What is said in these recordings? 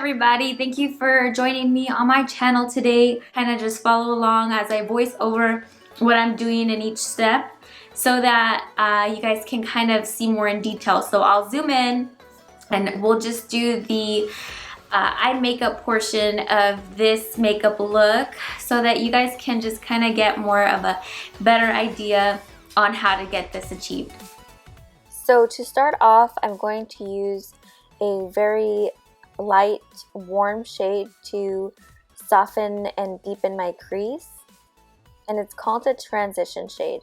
everybody. Thank you for joining me on my channel today. Kind of just follow along as I voice over what I'm doing in each step so that you guys can kind of see more in detail. So I'll zoom in and we'll just do the eye makeup portion of this makeup look so that you guys can just kind of get more of a better idea on how to get this achieved. So to start off, I'm going to use a very light, warm shade to soften and deepen my crease, and it's called a transition shade.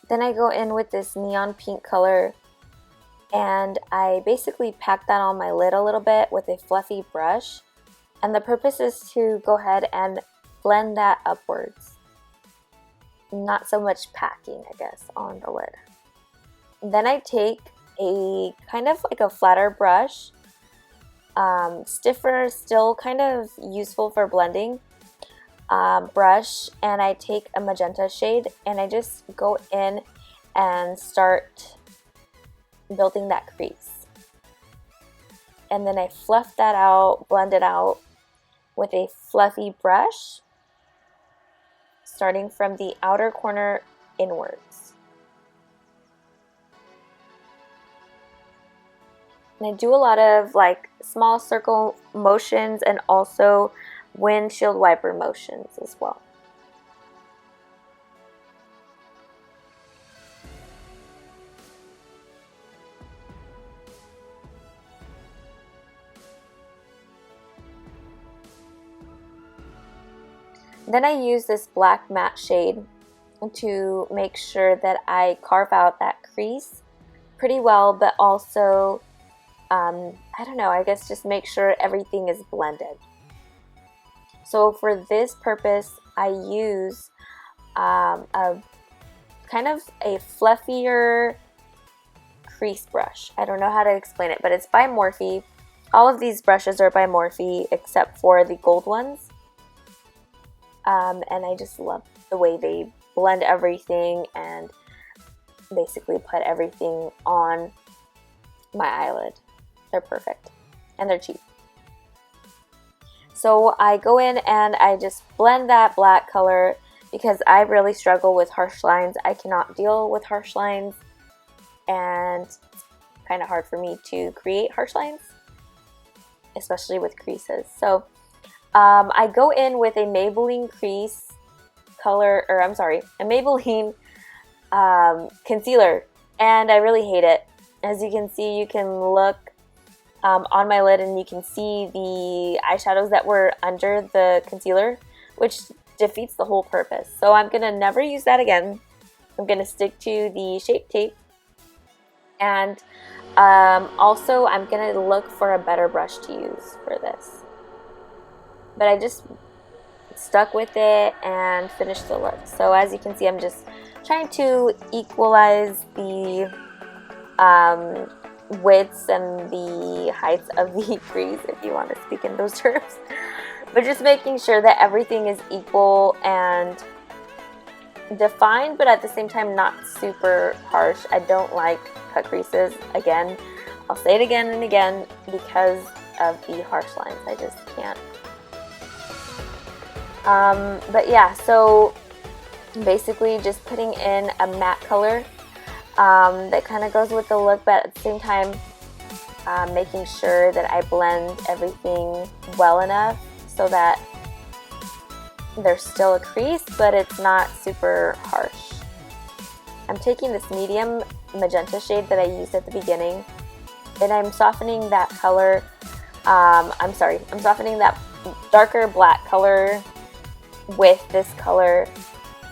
Then I go in with this neon pink color, and I basically pack that on my lid a little bit with a fluffy brush, and the purpose is to go ahead and blend that upwards. Not so much packing, I guess, on the lid. Then I take a kind of like a flatter brush, stiffer, still kind of useful for blending brush, and I take a magenta shade and I just go in and start building that crease. And then I fluff that out, blend it out with a fluffy brush, starting from the outer corner inwards. And I do a lot of like small circle motions and also windshield wiper motions as well. Then I use this black matte shade to make sure that I carve out that crease pretty well, but also I don't know, I guess just make sure everything is blended. So for this purpose, I use a kind of a fluffier crease brush. I don't know how to explain it, but it's by Morphe. All of these brushes are by Morphe except for the gold ones. And I just love the way they blend everything and basically put everything on my eyelid. They're perfect and they're cheap. So I go in and I just blend that black color because I really struggle with harsh lines. I cannot deal with harsh lines, and it's kind of hard for me to create harsh lines, especially with creases. So I go in with a Maybelline crease color, or I'm sorry, a Maybelline concealer, and I really hate it. As you can see, you can look on my lid and you can see the eyeshadows that were under the concealer, which defeats the whole purpose. So I'm gonna never use that again. I'm gonna stick to the Shape Tape, and also I'm gonna look for a better brush to use for this. But I just stuck with it and finished the look. So as you can see, I'm just trying to equalize the widths and the heights of the crease, if you want to speak in those terms. But just making sure that everything is equal and defined, but at the same time not super harsh. I don't like cut creases. Again, I'll say it again and again because of the harsh lines. I just can't. But yeah, so basically just putting in a matte color that kind of goes with the look, but at the same time making sure that I blend everything well enough so that there's still a crease, but it's not super harsh. I'm taking this medium magenta shade that I used at the beginning, and I'm softening that color, I'm softening that darker black color with this color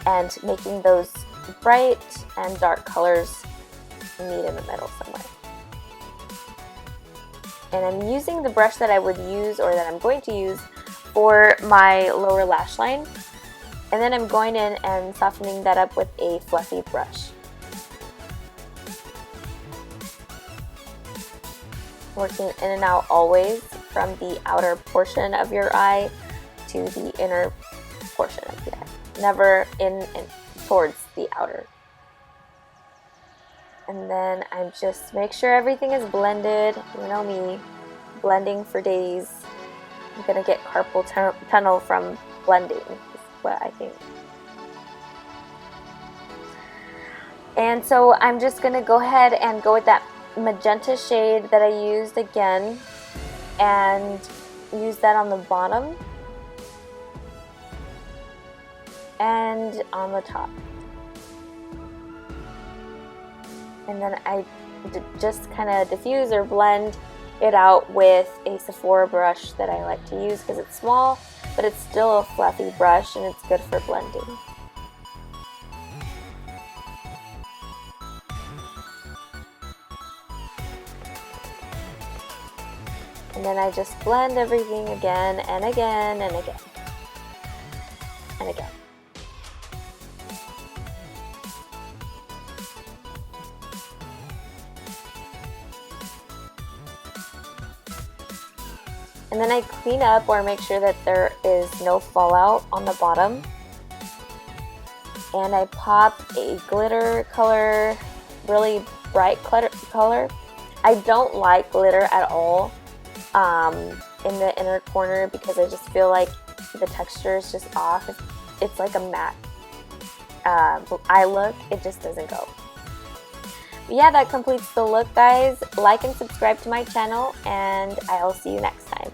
and making those bright and dark colors meet in the middle somewhere. And I'm using the brush that I would use, or that I'm going to use, for my lower lash line. And then I'm going in and softening that up with a fluffy brush. Working in and out always from the outer portion of your eye to the inner portion of the eye. Never in and towards the outer. And then I'm just make sure everything is blended. You know me, blending for days. I'm gonna get carpal tunnel from blending, is what I think. And so I'm just gonna go ahead and go with that magenta shade that I used again and use that on the bottom and on the top. And then I just kind of diffuse or blend it out with a Sephora brush that I like to use because it's small, but it's still a fluffy brush and it's good for blending. And then I just blend everything again and again and again and again. And then I clean up or make sure that there is no fallout on the bottom. And I pop a glitter color, really bright color. I don't like glitter at all in the inner corner because I just feel like the texture is just off. It's like a matte eye look. It just doesn't go. But yeah, that completes the look, guys. Like and subscribe to my channel, and I'll see you next time.